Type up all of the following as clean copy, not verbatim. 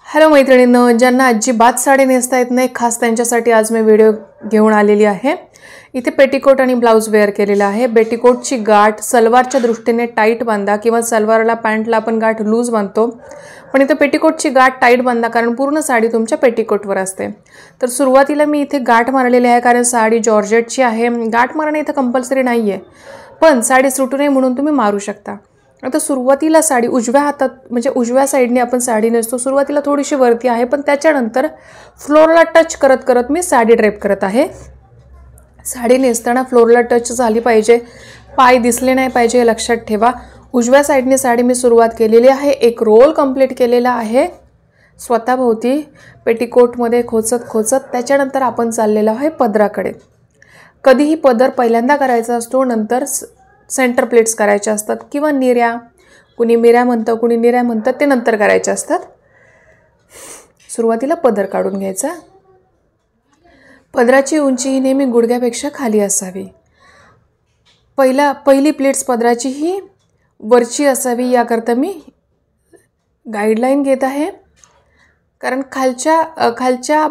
Hello मैत्रिणींनो, ज्यांना अजिबात साडी नेसता येत नाही खास त्यांच्यासाठी आज मी व्हिडिओ घेऊन आलेली आहे। इथे पेटीकोट आणि ब्लाउज वेअर केलेला आहे। पेटीकोटची गाठ सलवारच्या दृष्टीने टाईट बांधा किंवा सलवारला पॅन्टला आपण गाठ लूज बांधतो, पण इथे पेटीकोटची गाठ टाईट बांधा कारण पूर्ण साडी तुमच्या पेटीकोटवर असते। तर सुरुवातीला मी इथे गाठ मारलेली आहे कारण साडी जॉर्जेटची आहे। गाठ मारणे इथे कंपल्सरी नाहीये, पण साडी सुटू नये म्हणून तुम्ही मारू शकता। आता सुरुवातीला साडी उजव्या हातात म्हणजे उजव्या साइडने आपण साडी नेसतो। सुरुवातीला थोडीशी वरती आहे, पण त्याच्यानंतर फ्लोरला टच करत करत मी साडी ड्रेप करत आहे। साडी नेसताना फ्लोरला टच झाली पाहिजे, पाय दिसले नाही पाहिजे, लक्षात ठेवा। उजव्या साइडने साडी मी सुरुवात केलेली आहे, एक रोल कंप्लीट केलेला आहे स्वतःभोवती पेटीकोटमध्ये खोचत खोचत। त्याच्यानंतर आपण चाललेलो आहे पदराकडे। कधीही पदर पहिल्यांदा करायचा असतो, नंतर सेंटर प्लेट्स करायचे असतात किंवा निऱ्या, कुणी मिऱ्या म्हणतं कुणी निऱ्या म्हणतात, ते नंतर करायचे असतात। सुरुवातीला पदर काढून घ्यायचा। पदराची उंची ही नेहमी गुडघ्यापेक्षा खाली असावी। पहिली प्लेट्स पदराची ही वरची असावी, याकरता मी गाईडलाईन घेत आहे। कारण खालच्या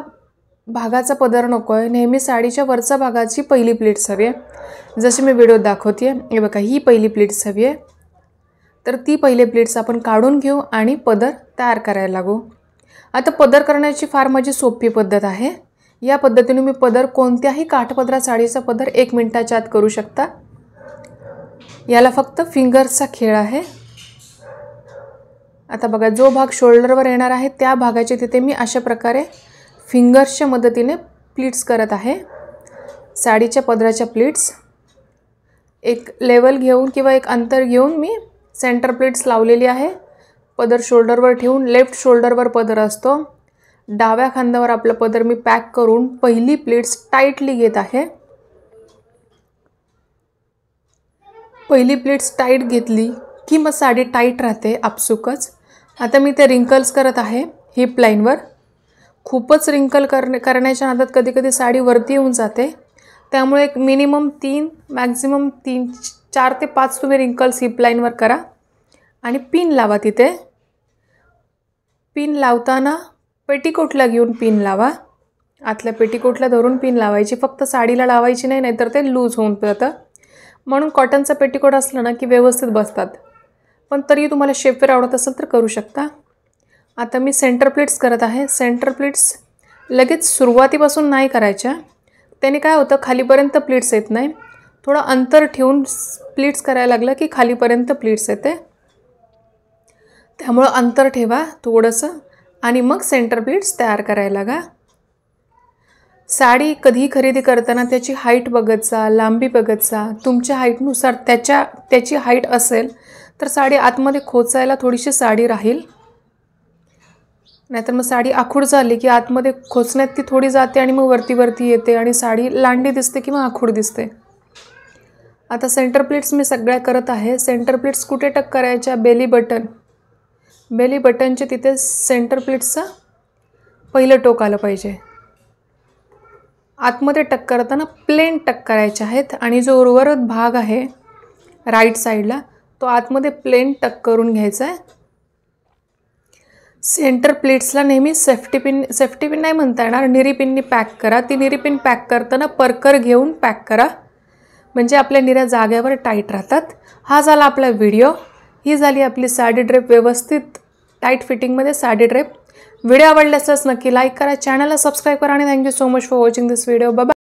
भागाचा पदर नको आहे, नेहमी साडीच्या वरच्या भागाची पहिली प्लेट्स हवी आहे। जशी मी व्हिडिओ दाखवते हे बघा, ही पहिली प्लेट्स हवी आहे, तर ती पहिली प्लेट्स आपण काढून घेऊ आणि पदर तयार करायला लागू। आता पदर करण्याची फार माझी सोपी पद्धत आहे। या पद्धतीने मी पदर कोणत्याही काठपदरा साडीचा पदर 1 मिनिटाच्या आत करू शकता। याला फक्त फिंगर्सचा खेळ आहे। आता बघा, जो भाग शोल्डरवर येणार आहे त्या भागाचे तिथे मी अशा प्रकारे फिंगर्सच्या मदतीने प्लीट्स करत आहे। साडीच्या पदराच्या प्लीट्स एक लेवल घेऊन किंवा एक अंतर घेऊन मी सेंटर प्लीट्स लावलेली आहे। पदर शोल्डरवर ठेवून, लेफ्ट शोल्डरवर पदर असतो, डाव्या खांद्यावर आपला पदर मी पॅक करून पहिली प्लीट्स टाईटली घेत आहे। पहिली प्लीट्स टाईट घेतली की मग साडी टाईट राहते आपसुकच। आता मी ते रिंकल्स करत आहे हिप लाईनवर। खूपच रिंकल करण्याच्या नादात कधी कधी साडी वरती येऊन जाते, त्यामुळे एक मिनिमम 3 मॅक्झिमम 4 ते 5 तुम्ही रिंकल्स हिप लाईनवर करा आणि पिन लावा। तिथे पिन लावताना पेटीकोटला घेऊन पिन लावा, आतल्या पेटीकोटला धरून पिन लावायची, फक्त साडीला लावायची नाही, नाहीतर ते लूज होऊन जातं। म्हणून कॉटनचा पेटीकोट असलं ना की व्यवस्थित बसतात, पण तरी तुम्हाला शेपवेअर आवडत असेल तर करू शकता। आता मी सेंटर प्लीट्स करत आहे। सेंटर प्लीट्स लगेच सुरुवातीपासून नाही करायच्या, त्याने काय होतं खालीपर्यंत प्लीट्स येत नाही। थोडं अंतर ठेवून प्लीट्स करायला लागलं की खालीपर्यंत प्लीट्स येते, त्यामुळे अंतर ठेवा थोडंसं आणि मग सेंटर प्लीट्स तयार करायला लागा। साडी कधी खरेदी करताना त्याची हाईट बघत जा, लांबी बघत जा। तुमच्या हाईटनुसार त्याची हाईट असेल तर साडी आतमध्ये खोचायला थोडीशी साडी राहील, नाहीतर मग साडी आखूड झाली की आतमध्ये खोचण्यात ती थोडी जाते आणि मग वरती येते आणि साडी लांडी दिसते किंवा आखूड दिसते। आता सेंटर प्लीट्स मी सगळ्या करत आहे। सेंटर प्लीट्स कुठे टक करायच्या? बेली बटनचे तिथे सेंटर प्लीट्सचं पहिलं टोक आलं पाहिजे। आतमध्ये टक करताना प्लेन टक करायचे आहेत आणि जो उर्वरित भाग आहे राईट साईडला तो आतमध्ये प्लेन टक करून घ्यायचा आहे। सेंटर प्लीट्सला नेहमी सेफ्टी पिन नाही म्हणता येणार, निरी पिननी पॅक करा। ती निरी पिन पॅक करताना परकर घेऊन पॅक करा, म्हणजे आपल्या निऱ्या जाग्यावर टाईट राहतात। हा झाला आपला व्हिडिओ। ही झाली आपली साडी ड्रेप, व्यवस्थित टाईट फिटिंगमध्ये साडी ड्रेप। व्हिडिओ आवडला असल्यास नक्की लाईक करा, चॅनलला सबस्क्राईब करा आणि thank you so much for watching this video. Bye.